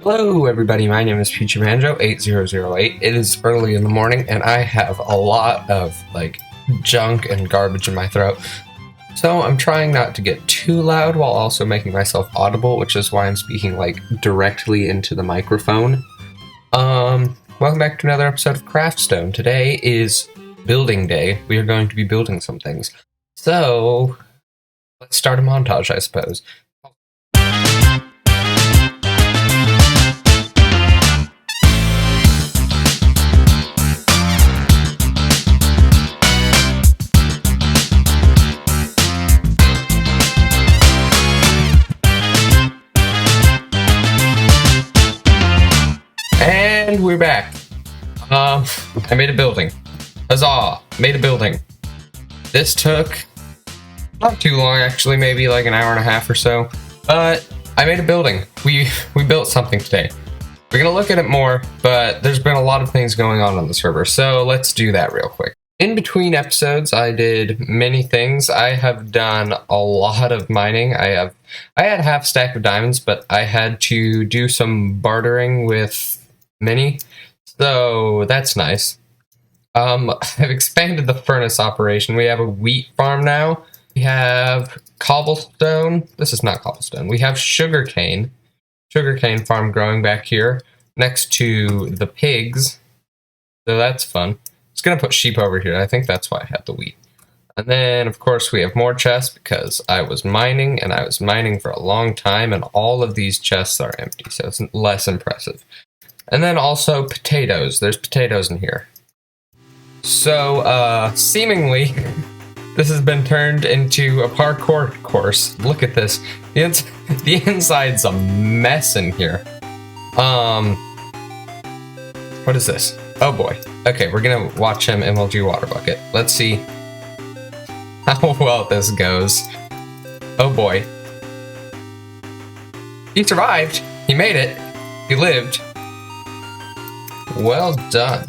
Hello everybody, my name is PeachyBanjo8008. It is early in the morning and I have a lot of junk and garbage in my throat. So I'm trying not to get too loud while also making myself audible, which is why I'm speaking directly into the microphone. Welcome back to another episode of CraftStone. Today is building day. We are going to be building some things. So let's start a montage, I suppose. And we're back. I made a building. Huzzah! Made a building. This took not too long, actually, maybe like an hour and a half or so. But I made a building. We built something today. We're gonna look at it more, but there's been a lot of things going on the server, so let's do that real quick. In between episodes, I did many things. I have done a lot of mining. I had half a stack of diamonds, but I had to do some bartering with Minna, so that's nice. I've expanded the furnace operation. We have a wheat farm now. We have cobblestone. This is not cobblestone. We have sugarcane farm growing back here next to the pigs, so that's fun. I was gonna put sheep over here. I think that's why I had the wheat. And then, of course, we have more chests because I was mining, and I was mining for a long time, and all of these chests are empty, so it's less impressive. And then also potatoes. There's potatoes in here. So, seemingly, this has been turned into a parkour course. Look at this. The inside's a mess in here. What is this? Oh boy. Okay, we're gonna watch him and we'll do water bucket. Let's see how well this goes. Oh boy. He survived. He made it. He lived. Well done.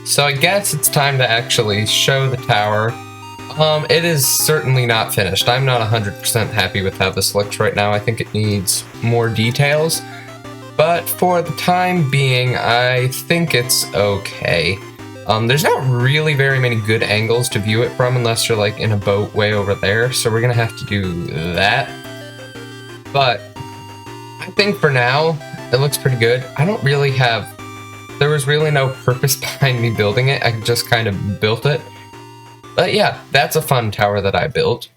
So I guess it's time to actually show the tower. It is certainly not finished. I'm not 100% happy with how this looks right now. I think it needs more details. But for the time being, I think it's okay. There's not really very many good angles to view it from unless you're in a boat way over there. So we're gonna have to do that. But I think for now, it looks pretty good. There was really no purpose behind me building it. I just kind of built it. But yeah, that's a fun tower that I built.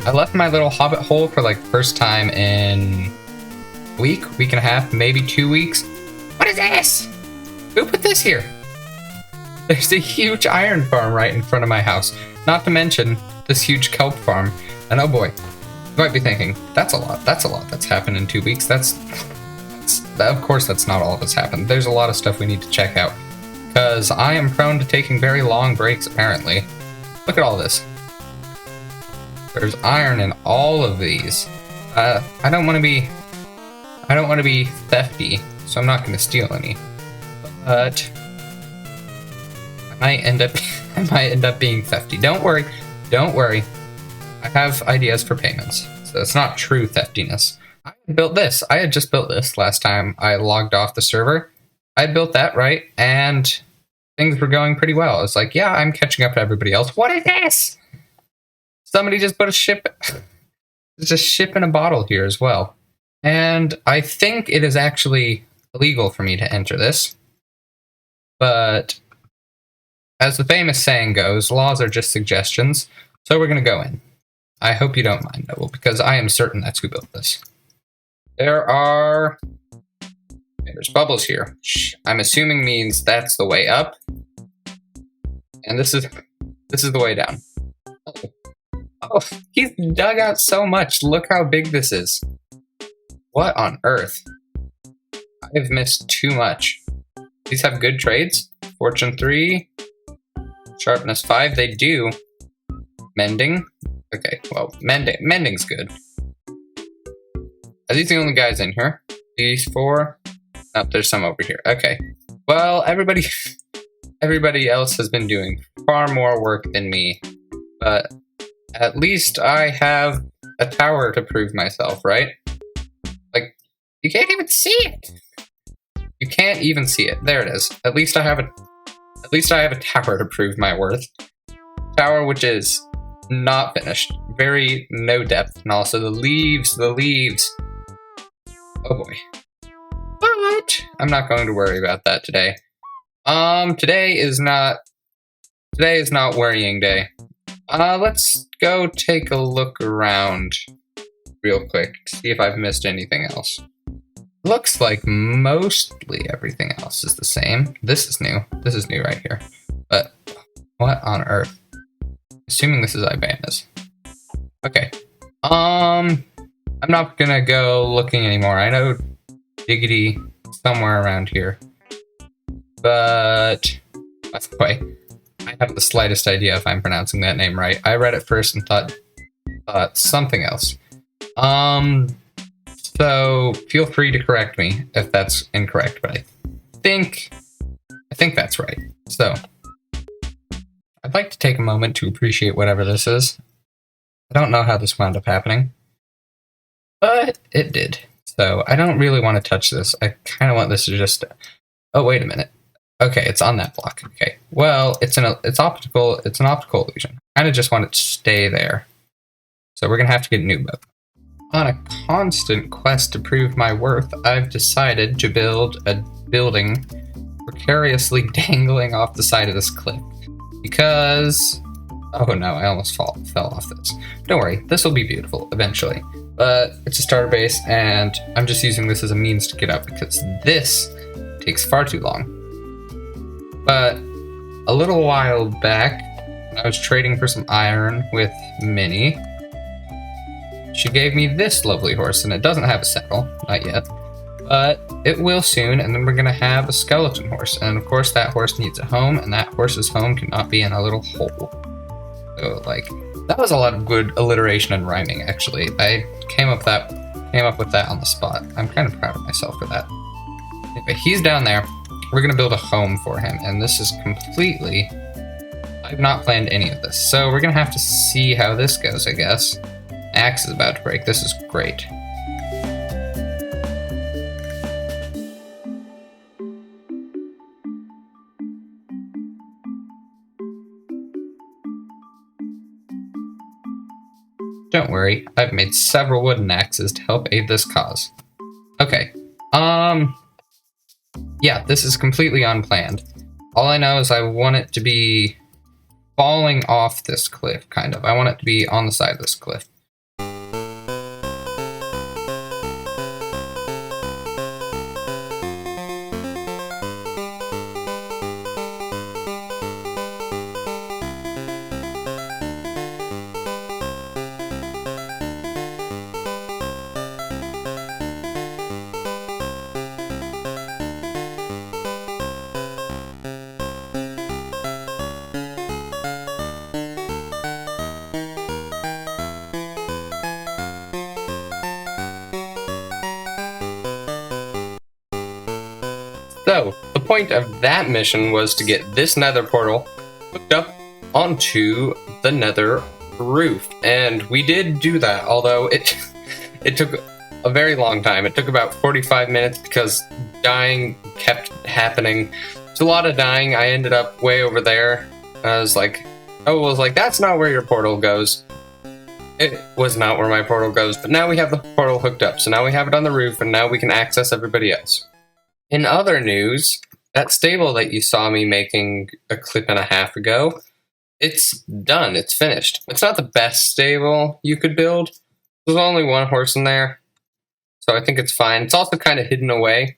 I left my little hobbit hole for the first time in a week and a half, maybe 2 weeks. What is this? Who put this here? There's a huge iron farm right in front of my house. Not to mention this huge kelp farm. And oh boy, you might be thinking, that's a lot that's happened in 2 weeks. Of course that's not all that's happened. There's a lot of stuff we need to check out. Because I am prone to taking very long breaks, apparently. Look at all this. There's iron in all of these. I don't want to be thefty, so I'm not going to steal any. But I might end up being thefty. Don't worry. I have ideas for payments, so it's not true theftiness. I had just built this last time I logged off the server. I built that right, and things were going pretty well. It's yeah, I'm catching up to everybody else. What is this? Somebody just put a ship in a bottle here as well. And I think it is actually illegal for me to enter this. But as the famous saying goes, laws are just suggestions. So we're going to go in. I hope you don't mind, Noble, because I am certain that's who built this. There's bubbles here, which I'm assuming means that's the way up. And this is the way down. Oh, he's dug out so much. Look how big this is. What on earth? I've missed too much. These have good trades. Fortune 3. Sharpness 5. They do. Mending. Okay, well, mending's good. Are these the only guys in here? These four? Oh, there's some over here. Okay. Well, everybody else has been doing far more work than me, but at least I have a tower to prove myself, right? Like, you can't even see it. You can't even see it. There it is. At least I have a tower to prove my worth. Tower which is not finished. Very no depth. And also the leaves. Oh boy. But I'm not going to worry about that today. Today is not worrying day. Let's go take a look around real quick to see if I've missed anything else. Looks like mostly everything else is the same. This is new. This is new right here. But what on earth? Assuming this is Ibana's. Okay. I'm not gonna go looking anymore. I know Diggity somewhere around here. But by the way, I have the slightest idea if I'm pronouncing that name right. I read it first and thought something else. So feel free to correct me if that's incorrect, but I think that's right. So I'd like to take a moment to appreciate whatever this is. I don't know how this wound up happening, but it did. So I don't really want to touch this. I kind of want this to just... Oh, wait a minute. Okay, it's on that block. Okay. Well, it's an optical illusion. I kind of just want it to stay there. So we're going to have to get new both. On a constant quest to prove my worth, I've decided to build a building precariously dangling off the side of this cliff. Because... Oh no, I almost fell off this. Don't worry, this will be beautiful eventually. But it's a starter base, and I'm just using this as a means to get up because this takes far too long. But a little while back, when I was trading for some iron with Minnie, she gave me this lovely horse, and it doesn't have a saddle, not yet. But it will soon, and then we're gonna have a skeleton horse. And of course that horse needs a home, and that horse's home cannot be in a little hole. So like, that was a lot of good alliteration and rhyming actually. I came up with that on the spot. I'm kind of proud of myself for that. Anyway, he's down there. We're gonna build a home for him, and this is completely... I've not planned any of this. So we're gonna have to see how this goes, I guess. Axe is about to break. This is great. Don't worry, I've made several wooden axes to help aid this cause. Okay, yeah, this is completely unplanned. All I know is I want it to be falling off this cliff, kind of. I want it to be on the side of this cliff. So, the point of that mission was to get this nether portal hooked up onto the nether roof. And we did do that, although it took a very long time. It took about 45 minutes because dying kept happening. It's a lot of dying. I ended up way over there. I was like, that's not where your portal goes. It was not where my portal goes, but now we have the portal hooked up. So now we have it on the roof, and now we can access everybody else. In other news, that stable that you saw me making a clip and a half ago, it's done, it's finished. It's not the best stable you could build. There's only one horse in there, so I think it's fine. It's also kind of hidden away,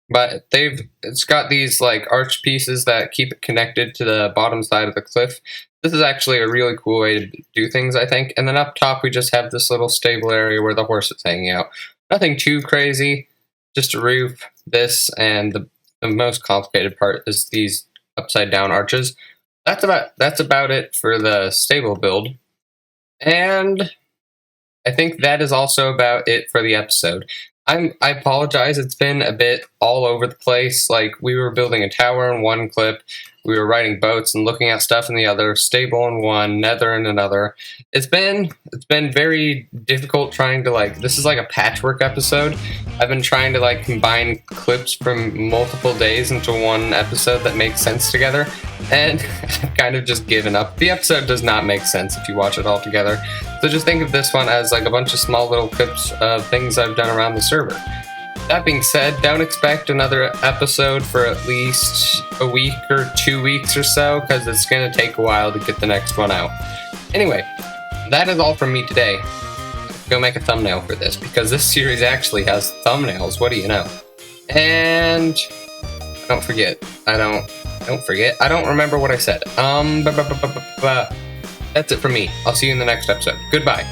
but it's got these like arch pieces that keep it connected to the bottom side of the cliff. This is actually a really cool way to do things, I think. And then up top, we just have this little stable area where the horse is hanging out. Nothing too crazy. Just a roof, this, and the most complicated part is these upside down arches. That's about it for the stable build. And I think that is also about it for the episode. I apologize, it's been a bit all over the place. Like, we were building a tower in one clip, we were riding boats and looking at stuff in the other, stable in one, nether in another. It's been very difficult trying to, like, this is like a patchwork episode. I've been trying to, like, combine clips from multiple days into one episode that makes sense together, and I've kind of just given up. The episode does not make sense if you watch it all together. So just think of this one as like a bunch of small little clips of things I've done around the server. That being said, don't expect another episode for at least a week or 2 weeks or so, because it's going to take a while to get the next one out. Anyway, that is all from me today. Go make a thumbnail for this, because this series actually has thumbnails, what do you know? And don't forget, I don't remember what I said. That's it for me. I'll see you in the next episode. Goodbye.